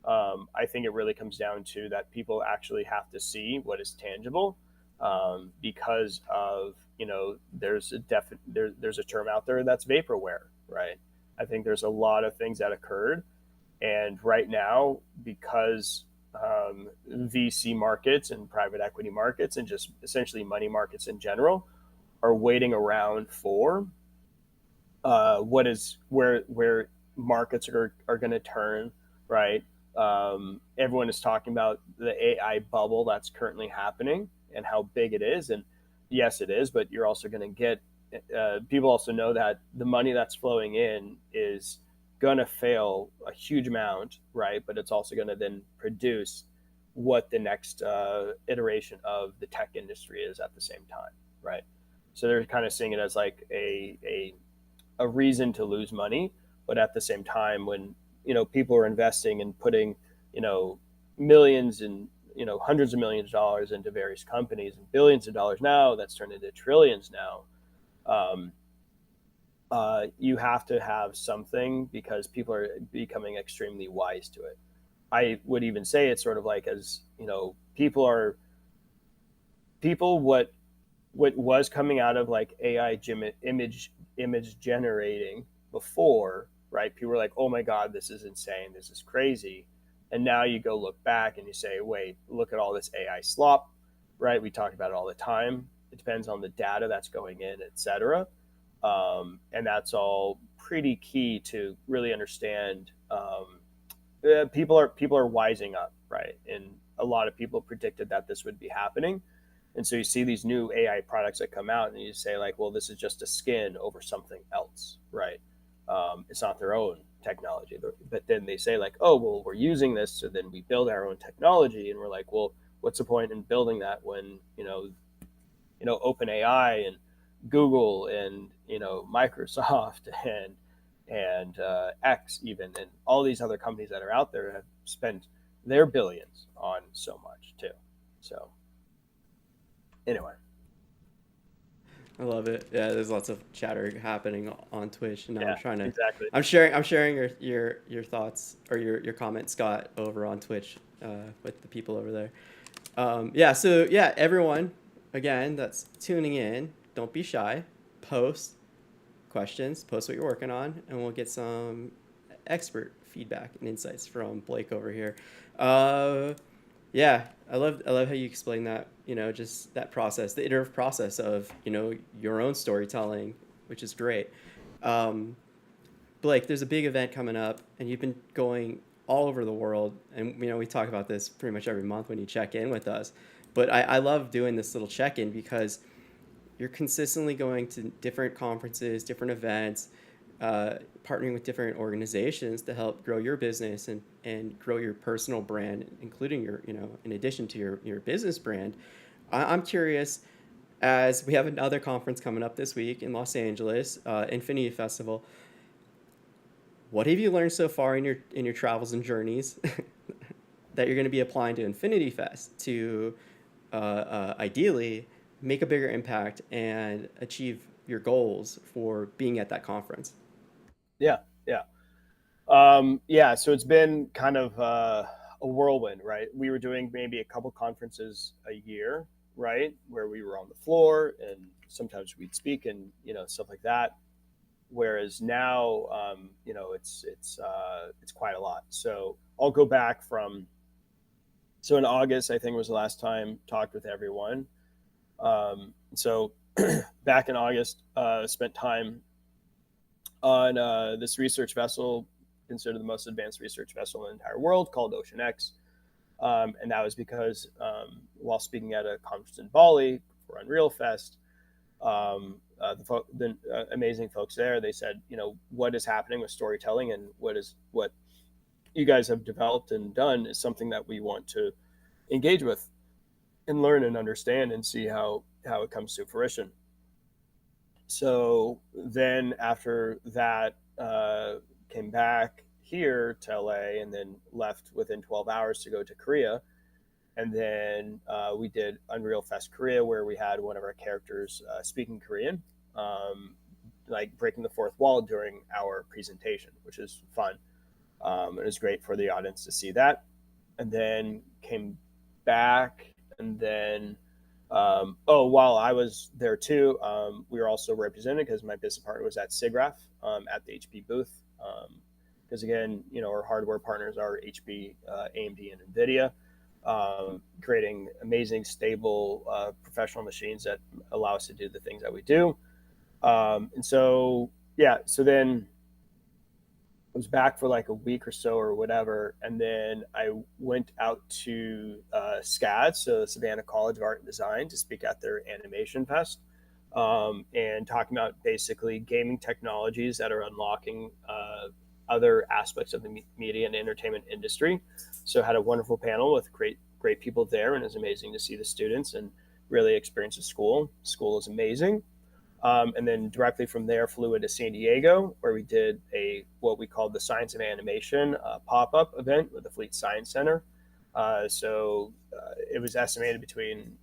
I think it really comes down to that people actually have to see what is tangible, because of, there's a term out there that's vaporware, right? I think there's a lot of things that occurred, and right now, because VC markets and private equity markets and just essentially money markets in general are waiting around for what is where markets are going to turn, right? Everyone is talking about the AI bubble that's currently happening and how big it is, and yes, it is. But you're also going to get people also know that the money that's flowing in is going to fail a huge amount, right? But it's also going to then produce what the next iteration of the tech industry is at the same time, right? So they're kind of seeing it as like a reason to lose money, but at the same time, when people are investing and putting millions and hundreds of millions of dollars into various companies and billions of dollars now that's turned into trillions now, um, you have to have something because people are becoming extremely wise to it. I would even say it's sort of like, as people what was coming out of like AI image generating before, right? People were like, "Oh my God, this is insane. This is crazy." And now you go look back and you say, "Wait, look at all this AI slop," right? We talk about it all the time. It depends on the data that's going in, etc. And that's all pretty key to really understand. People are wising up, right? And a lot of people predicted that this would be happening, and so you see these new AI products that come out, and you say like, well, this is just a skin over something else, right? It's not their own technology, but then they say like, oh, well, we're using this, so then we build our own technology, and we're like, well, what's the point in building that when OpenAI and Google and Microsoft and X even and all these other companies that are out there have spent their billions on so much too. So anyway. I love it. Yeah, there's lots of chatter happening on Twitch, and now Yeah, exactly. I'm sharing your thoughts or your comments, Scott, over on Twitch with the people over there. Yeah, so yeah, everyone, again, that's tuning in, don't be shy. Post questions, post what you're working on, and we'll get some expert feedback and insights from Blake over here. Uh, yeah, I love how you explain that, just that process, the iterative process of, your own storytelling, which is great. Um, Blake, there's a big event coming up, and you've been going all over the world, and we talk about this pretty much every month when you check in with us. But I love doing this little check-in because you're consistently going to different conferences, different events, partnering with different organizations to help grow your business and grow your personal brand, including in addition to your business brand. I'm curious, as we have another conference coming up this week in Los Angeles, Infinity Festival. What have you learned so far in your travels and journeys that you're going to be applying to Infinity Fest to ideally make a bigger impact and achieve your goals for being at that conference? Yeah, yeah. Yeah, so it's been kind of a whirlwind, right? We were doing maybe a couple conferences a year, right, where we were on the floor and sometimes we'd speak and stuff like that. Whereas now, it's quite a lot. So I'll go back from so in August, I think was the last time talked with everyone. So back in August, spent time on this research vessel, considered the most advanced research vessel in the entire world, called Ocean X. And that was because while speaking at a conference in Bali for Unreal Fest, the amazing folks there, they said, what is happening with storytelling and what you guys have developed and done is something that we want to engage with and learn and understand and see how it comes to fruition. So then after that, came back here to LA and then left within 12 hours to go to Korea. And then we did Unreal Fest Korea, where we had one of our characters speaking Korean, like breaking the fourth wall during our presentation, which is fun. It was great for the audience to see that. And then came back, and then while I was there too, we were also represented because my business partner was at SIGGRAPH at the HP booth. Because again, our hardware partners are HP, AMD, and NVIDIA, creating amazing, stable, professional machines that allow us to do the things that we do. And so, yeah, so then I was back for like a week or so or whatever, and then I went out to SCAD, so Savannah College of Art and Design, to speak at their animation fest, and talking about basically gaming technologies that are unlocking other aspects of the media and entertainment industry. So I had a wonderful panel with great people there, and it was amazing to see the students and really experience the school. School is amazing. And then directly from there, flew into San Diego, where we did what we called the Science of Animation pop-up event with the Fleet Science Center. It was estimated between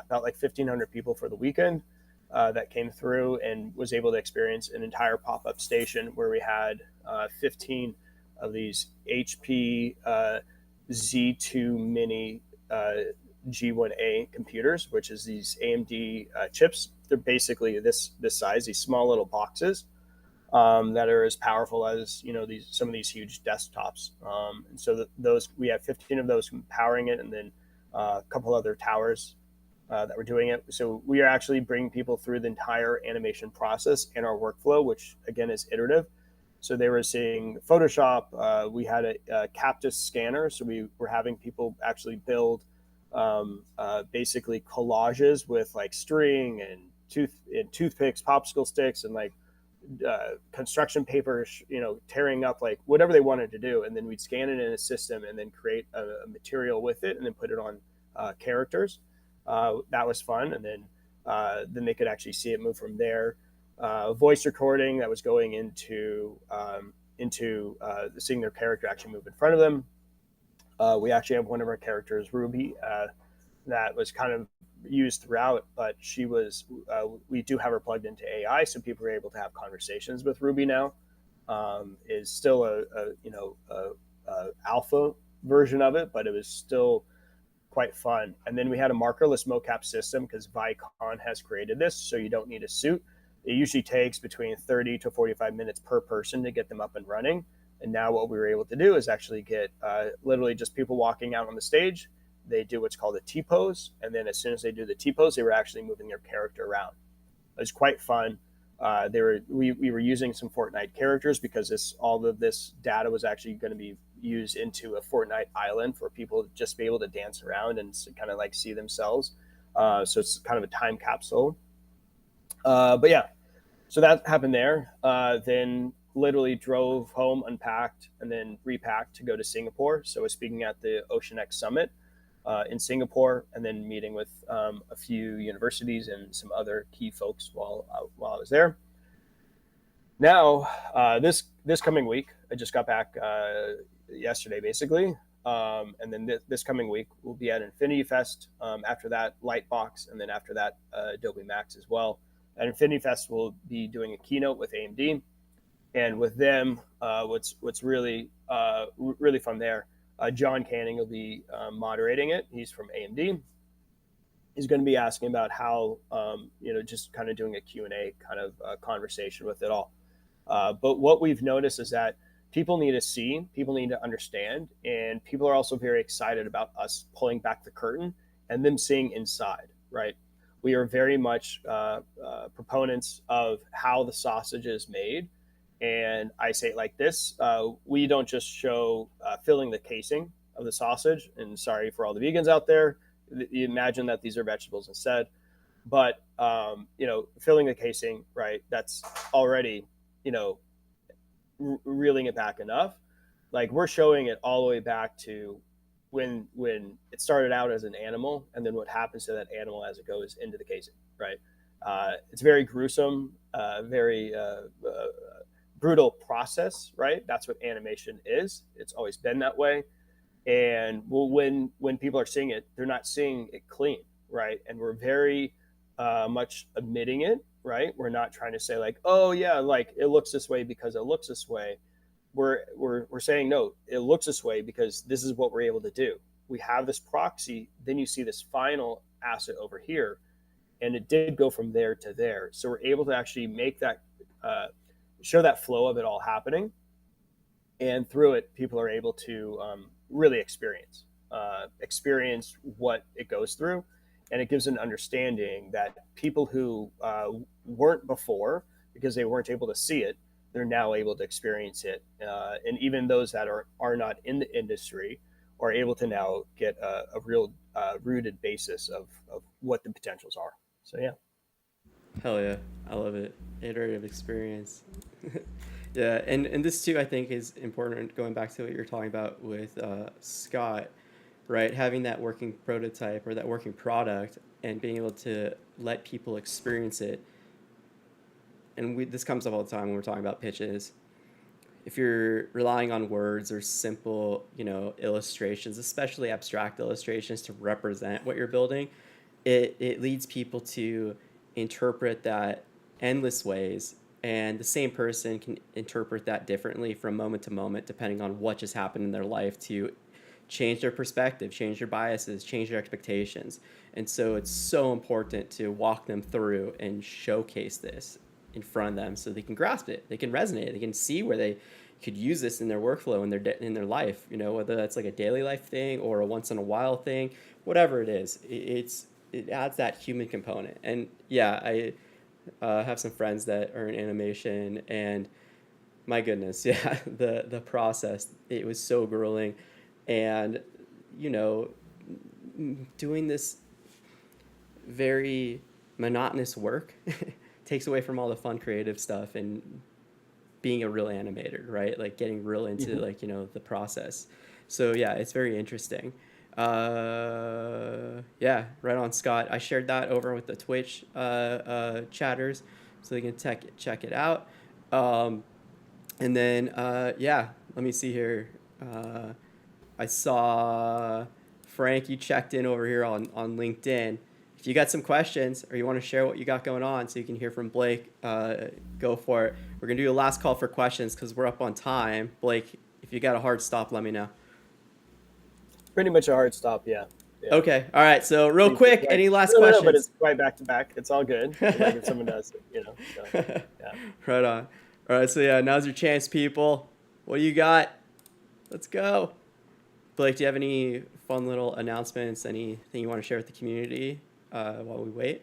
about like 1,500 people for the weekend that came through, and was able to experience an entire pop-up station where we had 15 of these HP Z2 Mini G1A computers, which is these AMD chips. They're basically this size, these small little boxes that are as powerful as some of these huge desktops. And so those we had 15 of those powering it, and then a couple other towers that were doing it. So we are actually bringing people through the entire animation process in our workflow, which again is iterative. So they were seeing Photoshop. We had a Captus scanner, so we were having people actually build basically collages with like string and toothpicks, popsicle sticks, and like construction paper, tearing up like whatever they wanted to do, and then we'd scan it in a system and then create a material with it and then put it on characters. That was fun, and then they could actually see it move from there. Voice recording that was going into seeing their character actually move in front of them. We actually have one of our characters, Ruby, that was kind of used throughout, but we do have her plugged into AI, so people are able to have conversations with Ruby now. Is still a alpha version of it, but it was still quite fun. And then we had a markerless mocap system because Vicon has created this, so you don't need a suit. It usually takes between 30 to 45 minutes per person to get them up and running. And now what we were able to do is actually get literally just people walking out on the stage. They do what's called a T-pose. And then as soon as they do the T-pose, they were actually moving their character around. It was quite fun. We were using some Fortnite characters because all of this data was actually going to be used into a Fortnite island for people to just be able to dance around and kind of like see themselves. So it's kind of a time capsule. But yeah, so that happened there. Then literally drove home, unpacked, and then repacked to go to Singapore. So I was speaking at the Ocean X Summit in Singapore, and then meeting with a few universities and some other key folks while I was there. Now, this coming week, I just got back yesterday, basically. And then this coming week, we'll be at Infinity Fest. After that, Lightbox, and then after that, Adobe Max as well. At Infinity Fest, we'll be doing a keynote with AMD. And with them, what's really really fun there, John Canning will be moderating it. He's from AMD. He's going to be asking about how, just kind of doing a Q&A kind of conversation with it all. But what we've noticed is that people need to see, people need to understand, and people are also very excited about us pulling back the curtain and them seeing inside, right? We are very much proponents of how the sausage is made. And I say it like this, we don't just show filling the casing of the sausage, and sorry for all the vegans out there, you imagine that these are vegetables instead, but filling the casing, right, that's already, reeling it back enough. Like, we're showing it all the way back to when it started out as an animal, and then what happens to that animal as it goes into the casing, right? It's very gruesome, very brutal process, right? That's what animation is. It's always been that way. And well, when people are seeing it, they're not seeing it clean, right? And we're very much admitting it, right? We're not trying to say like, oh yeah, like it looks this way because it looks this way. We're saying no, it looks this way because this is what we're able to do. We have this proxy, then you see this final asset over here, and it did go from there to there. So we're able to actually make that show that flow of it all happening, and through it, people are able to really experience what it goes through, and it gives an understanding that people who weren't before because they weren't able to see it, they're now able to experience it, and even those that are not in the industry are able to now get a real rooted basis of what the potentials are. So yeah. Hell yeah, I love it. Iterative experience. Yeah, and this too I think is important. Going back to what you're talking about with Scott, right? Having that working prototype or that working product and being able to let people experience it. And this comes up all the time when we're talking about pitches. If you're relying on words or simple, illustrations, especially abstract illustrations to represent what you're building, it leads people to interpret that endless ways, and the same person can interpret that differently from moment to moment depending on what just happened in their life to change their perspective, change their biases, change their expectations. And so it's so important to walk them through and showcase this in front of them so they can grasp it, they can resonate, they can see where they could use this in their workflow, in their life, whether that's like a daily life thing or a once in a while thing, whatever it is. It adds that human component. And yeah, I have some friends that are in animation, and my goodness, yeah, the process, it was so grueling. And you know doing this very monotonous work takes away from all the fun creative stuff and being a real animator, right? Like getting real into the process. So yeah, it's very interesting. Yeah, right on, Scott. I shared that over with the Twitch chatters, so they can check it out. And then yeah, let me see here. I saw Frank, you checked in over here on LinkedIn. If you got some questions or you want to share what you got going on so you can hear from Blake, go for it. We're going to do a last call for questions because we're up on time. Blake, if you got a hard stop, let me know. Pretty much a hard stop, yeah. Okay. All right. So real quick, right. any last questions? No, but it's right back to back. It's all good. Like if someone does it, So, yeah. Right on. All right. So yeah, now's your chance, people. What do you got? Let's go. Blake, do you have any fun little announcements? Anything you want to share with the community while we wait?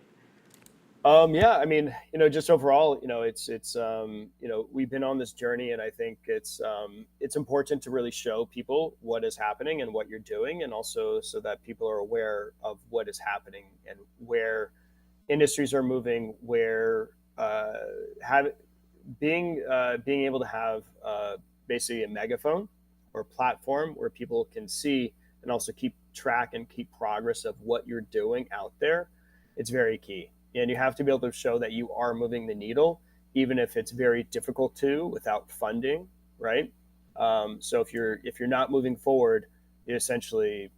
Yeah, I mean, just overall, it's we've been on this journey, and I think it's important to really show people what is happening and what you're doing, and also so that people are aware of what is happening and where industries are moving, where being able to have basically a megaphone or platform where people can see and also keep track and keep progress of what you're doing out there, it's very key. And you have to be able to show that you are moving the needle, even if it's very difficult to without funding, right? So if you're not moving forward, you're essentially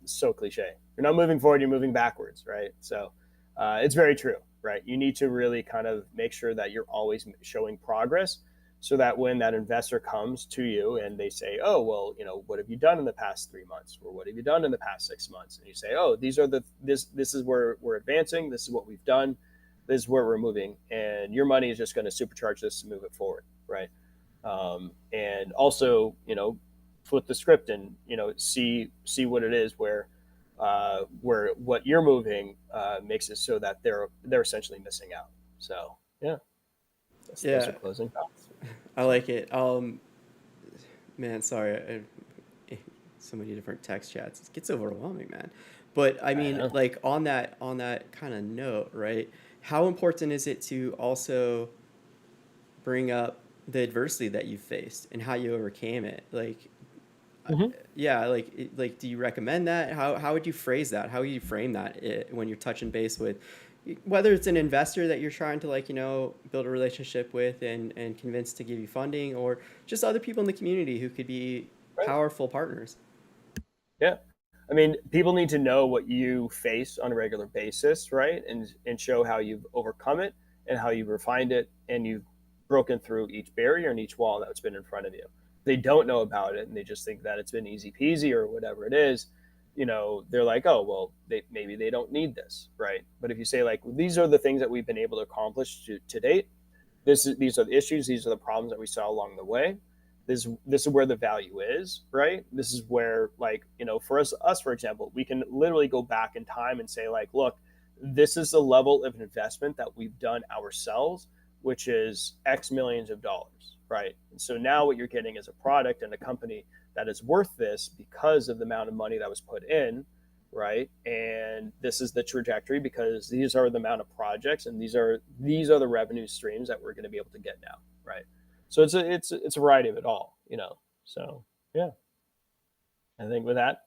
so cliche. You're not moving forward, you're moving backwards, right? So it's very true, right? You need to really kind of make sure that you're always showing progress, so that when that investor comes to you and they say, oh, well, what have you done in the past 3 months, or what have you done in the past 6 months, and you say, oh, this is where we're advancing, this is what we've done, this is where we're moving, and your money is just going to supercharge this to move it forward, right? And also, flip the script and see what it is where what you're moving makes it so that they're essentially missing out. So yeah, those are closing thoughts. I like it. Man, sorry, so many different text chats. It gets overwhelming, man. But I mean, like on that kind of note, right? How important is it to also bring up the adversity that you faced and how you overcame it? Like, yeah, like, do you recommend that? How would you phrase that? How would you frame that when you're touching base with, whether it's an investor that you're trying to build a relationship with and convince to give you funding, or just other people in the community who could be powerful partners? Yeah. I mean, people need to know what you face on a regular basis, right? And show how you've overcome it and how you've refined it and you've broken through each barrier and each wall that's been in front of you. They don't know about it and they just think that it's been easy peasy or whatever it is. They're like, oh, well, maybe they don't need this, right? But if you say like, these are the things that we've been able to accomplish to date, these are the issues, these are the problems that we saw along the way, this is where the value is, right? This is where, like, for us for example, we can literally go back in time and say like, look, this is the level of investment that we've done ourselves, which is X millions of dollars, right? And so now what you're getting is a product and a company that is worth this because of the amount of money that was put in, right? And this is the trajectory because these are the amount of projects and these are the revenue streams that we're going to be able to get now, right? So it's a variety of it all. So yeah, I think with that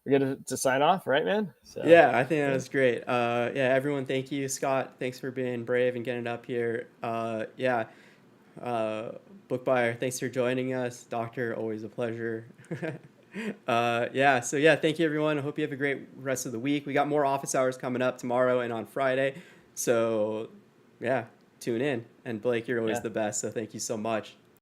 we're good to sign off, right, man? So Yeah, I think that yeah, was great. Yeah, everyone, thank you, Scott. Thanks for being brave and getting up here. Yeah, uh, book buyer, thanks for joining us. Doctor, always a pleasure. Yeah, so yeah, thank you, everyone. I hope you have a great rest of the week. We got more office hours coming up tomorrow and on Friday. So yeah, tune in. And Blake, you're always yeah. the best. So thank you so much.